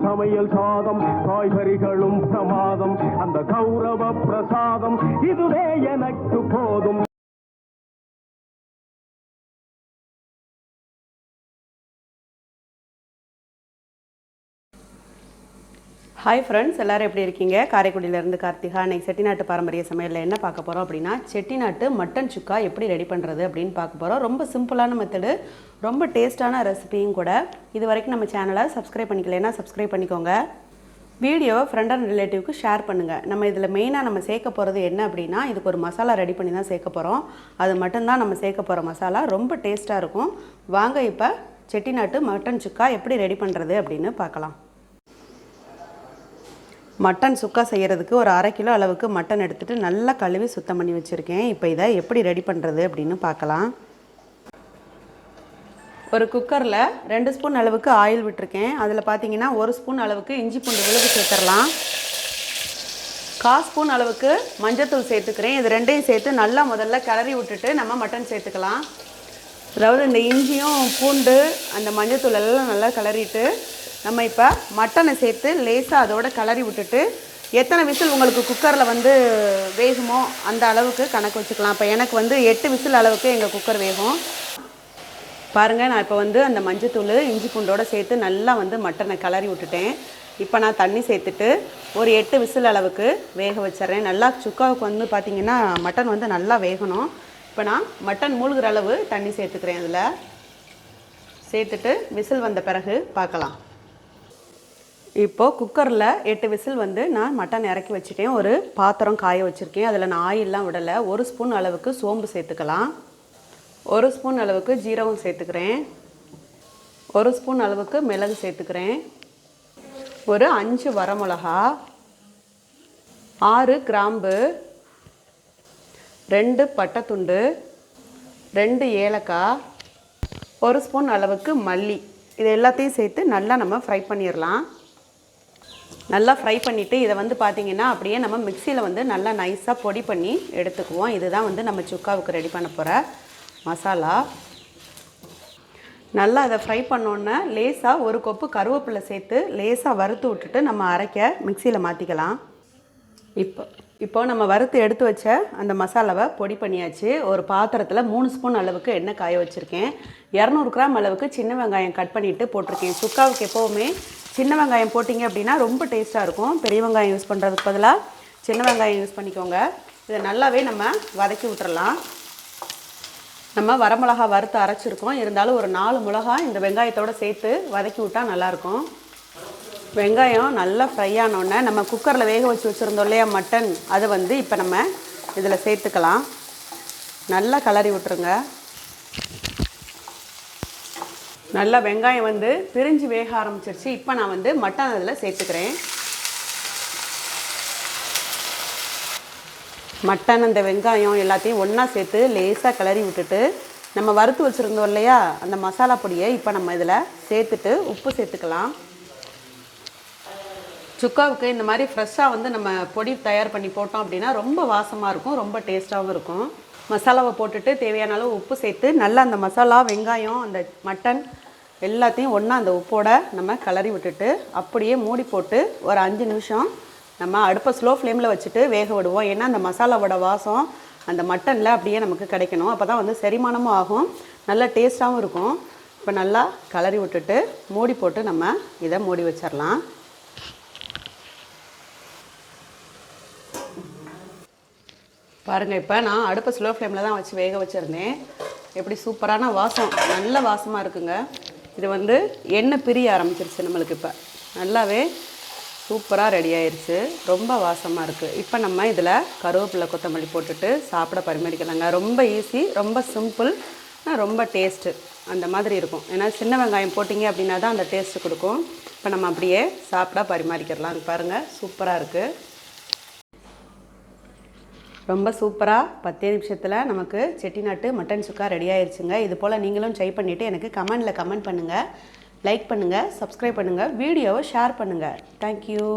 சமையல் சாதம் காய்கறிகளும் பிரமாதம் அந்த கௌரவ பிரசாதம் இதுவே எனக்கு போதும். ஹாய் ஃப்ரெண்ட்ஸ், எல்லோரும் எப்படி இருக்கீங்க? காரைக்குடியிலேருந்து கார்த்திகா. இன்றைக்கி செட்டிநாட்டு பாரம்பரிய சமையலில் என்ன பார்க்க போகிறோம் அப்படின்னா, செட்டிநாட்டு மட்டன் சுக்கா எப்படி ரெடி பண்ணுறது அப்படின்னு பார்க்க போகிறோம். ரொம்ப சிம்பிளான மெத்தடு, ரொம்ப டேஸ்ட்டான ரெசிபியும் கூட. இது வரைக்கும் நம்ம சேனலை சப்ஸ்கிரைப் பண்ணிக்கலைன்னா சப்ஸ்கிரைப் பண்ணிக்கோங்க. வீடியோவை ஃப்ரெண்ட் அண்ட் ரிலேட்டிவ்க்கு ஷேர் பண்ணுங்கள். நம்ம இதில் மெயினாக நம்ம சேர்க்க போகிறது என்ன அப்படின்னா, இதுக்கு ஒரு மசாலா ரெடி பண்ணி தான் சேர்க்க போகிறோம். அது மட்டும்தான் நம்ம சேர்க்க போகிற மசாலா. ரொம்ப டேஸ்ட்டாக இருக்கும். வாங்க இப்போ செட்டிநாட்டு மட்டன் சுக்கா எப்படி ரெடி பண்ணுறது அப்படின்னு பார்க்கலாம். மட்டன் சுக்கா செய்கிறதுக்கு ஒரு 1/2 கிலோ அளவுக்கு மட்டன் எடுத்துகிட்டு நல்லா கழுவி சுத்தம் பண்ணி வச்சுருக்கேன். இப்போ இதை எப்படி ரெடி பண்ணுறது அப்படின்னு பார்க்கலாம். ஒரு குக்கரில் 2 ஸ்பூன் அளவுக்கு ஆயில் விட்டுருக்கேன். அதில் பார்த்தீங்கன்னா 1 ஸ்பூன் அளவுக்கு இஞ்சி பூண்டு விழுது சேர்த்துடலாம். 1/4 ஸ்பூன் அளவுக்கு மஞ்சத்தூள் சேர்த்துக்கிறேன். இது ரெண்டையும் சேர்த்து நல்லா முதல்ல கிளறி விட்டுட்டு நம்ம மட்டன் சேர்த்துக்கலாம். அதாவது இந்த இஞ்சியும் பூண்டு அந்த மஞ்சத்தூள் எல்லாம் நல்லா கிளறிட்டு நம்ம இப்போ மட்டனை சேர்த்து லேசாக அதோட கிளறி விட்டுட்டு, எத்தனை விசில் உங்களுக்கு குக்கரில் வேகுமோ அந்த அளவுக்கு கணக்கு வச்சுக்கலாம். இப்போ எனக்கு 8 விசில் அளவுக்கு எங்கள் குக்கர் வேகும். பாருங்கள், நான் இப்போ அந்த மஞ்சத்தூள் இஞ்சி பூண்டோடு சேர்த்து நல்லா மட்டனை கிளறி விட்டுட்டேன். இப்போ நான் தண்ணி சேர்த்துட்டு ஒரு 8 விசில் அளவுக்கு வேக வச்சிட்றேன். நல்லா சுக்காவுக்கு பார்த்திங்கன்னா மட்டன் நல்லா வேகணும். இப்போ நான் மட்டன் மூழ்கிற அளவு தண்ணி சேர்த்துக்கிறேன். அதில் சேர்த்துட்டு விசில் வந்த பிறகு பார்க்கலாம். இப்போது குக்கரில் 8 விசில் நான் மட்டன் இறக்கி வச்சுட்டேன். ஒரு பாத்திரம் காய வச்சுருக்கேன். அதில் நான் ஆயிலெலாம் விடலை. 1 ஸ்பூன் அளவுக்கு சோம்பு சேர்த்துக்கலாம். 1 ஸ்பூன் அளவுக்கு ஜீரகம் சேர்த்துக்கிறேன். 1 ஸ்பூன் அளவுக்கு மிளகு சேர்த்துக்கிறேன். ஒரு 5 வரமிளகா, 6 கிராம்பு, 2 பட்டைத்துண்டு, 2 ஏலக்காய், 1 ஸ்பூன் அளவுக்கு மல்லி. இது எல்லாத்தையும் சேர்த்து நல்லா நம்ம ஃப்ரை பண்ணிடலாம். நல்லா ஃப்ரை பண்ணிவிட்டு இதை பார்த்திங்கன்னா அப்படியே நம்ம மிக்சியில் நல்லா நைஸாக பொடி பண்ணி எடுத்துக்குவோம். இதுதான் நம்ம சுக்காவுக்கு ரெடி பண்ண போகிற மசாலா. நல்லா அதை ஃப்ரை பண்ணோன்னே லேசாக ஒரு கொப்பு கருவேப்பிலை சேர்த்து லேசாக வறுத்து விட்டுட்டு நம்ம அரைக்க மிக்சியில் மாற்றிக்கலாம். இப்போ நம்ம வறுத்து எடுத்து வச்ச அந்த மசாலாவை பொடி பண்ணியாச்சு. ஒரு பாத்திரத்தில் 3 ஸ்பூன் அளவுக்கு எண்ணெய் காய வச்சுருக்கேன். 200 கிராம் அளவுக்கு சின்ன வெங்காயம் கட் பண்ணிவிட்டு போட்டிருக்கேன். சுக்காவுக்கு எப்போவுமே சின்ன வெங்காயம் போட்டிங்க அப்படின்னா ரொம்ப டேஸ்ட்டாக இருக்கும். பெரிய வெங்காயம் யூஸ் பண்ணுறதுக்கு பதிலாக சின்ன வெங்காயம் யூஸ் பண்ணிக்கோங்க. இதை நல்லாவே நம்ம வதக்கி விட்டுறலாம். நம்ம வரமிளகா வறுத்து அரைச்சிருக்கோம். இருந்தாலும் ஒரு 4 மிளகா இந்த வெங்காயத்தோடு சேர்த்து வதக்கி விட்டால் நல்லாயிருக்கும். வெங்காயம் நல்லா ஃப்ரை ஆனோடனே நம்ம குக்கரில் வேக வச்சு வச்சுருந்தோம் இல்லையா மட்டன், அதை இப்போ நம்ம இதில் சேர்த்துக்கலாம். நல்லா கிளறி விட்டுருங்க. நல்லா வெங்காயம் பிரிஞ்சு வேக ஆரம்பிச்சிருச்சு. இப்போ நான் மட்டன் அதில் சேர்த்துக்கிறேன். மட்டன் அந்த வெங்காயம் எல்லாத்தையும் ஒன்றா சேர்த்து லேசாக கிளறி விட்டுட்டு நம்ம வறுத்து வச்சுருந்தோம் இல்லையா அந்த மசாலா பொடியை இப்போ நம்ம இதில் சேர்த்துட்டு உப்பு சேர்த்துக்கலாம். சுக்காவுக்கு இந்த மாதிரி ஃப்ரெஷ்ஷாக நம்ம பொடி தயார் பண்ணி போட்டோம் அப்படின்னா ரொம்ப வாசமாக இருக்கும், ரொம்ப டேஸ்ட்டாகவும் இருக்கும். மசாலாவை போட்டுட்டு தேவையான அளவு உப்பு சேர்த்து நல்லா அந்த மசாலா வெங்காயம் அந்த மட்டன் எல்லாத்தையும் ஒன்றா அந்த உப்போடு நம்ம கிளறி விட்டுட்டு அப்படியே மூடி போட்டு ஒரு 5 நிமிஷம் நம்ம அடுப்பை ஸ்லோ ஃப்ளேமில் வச்சுட்டு வேக விடுவோம். ஏன்னா அந்த மசாலாவோட வாசம் அந்த மட்டனில் அப்படியே நமக்கு கிடைக்கணும். அப்போ தான் செரிமானமும் ஆகும், நல்லா டேஸ்ட்டாகவும் இருக்கும். இப்போ நல்லா கிளறி விட்டுட்டு மூடி போட்டு நம்ம இதை மூடி வச்சிடலாம். பாருங்கள், இப்போ நான் அடுப்பை ஸ்லோ ஃப்ளேமில் தான் வச்சு வேக வச்சுருந்தேன். எப்படி சூப்பரான வாசம், நல்ல வாசமாக இருக்குங்க. இது எண்ணெய் பிரிய ஆரம்பிச்சிருச்சு நம்மளுக்கு. இப்போ நல்லாவே சூப்பராக ரெடி ஆயிடுச்சு, ரொம்ப வாசமாக இருக்குது. இப்போ நம்ம இதில் கருவேப்பிலை கொத்தமல்லி போட்டுட்டு சாப்பிட பரிமாறிக்கலாங்க. ரொம்ப ஈஸி, ரொம்ப சிம்பிள், ரொம்ப டேஸ்ட்டு அந்த மாதிரி இருக்கும். ஏன்னா சின்ன வெங்காயம் போட்டிங்க அப்படின்னா தான் அந்த டேஸ்ட்டு கொடுக்கும். இப்போ நம்ம அப்படியே சாப்பிட பரிமாறிக்கிடலாம். பாருங்கள், சூப்பராக இருக்குது. ரொம்ப சூப்பராக 10 நிமிஷத்தில் நமக்கு செட்டிநாட்டு மட்டன் சுக்கா ரெடி ஆயிடுச்சுங்க. இது போல் நீங்களும் ட்ரை பண்ணிவிட்டு எனக்கு கமெண்ட் பண்ணுங்கள், லைக் பண்ணுங்கள், சப்ஸ்கிரைப் பண்ணுங்கள், வீடியோவை ஷேர் பண்ணுங்கள். தேங்க்யூ.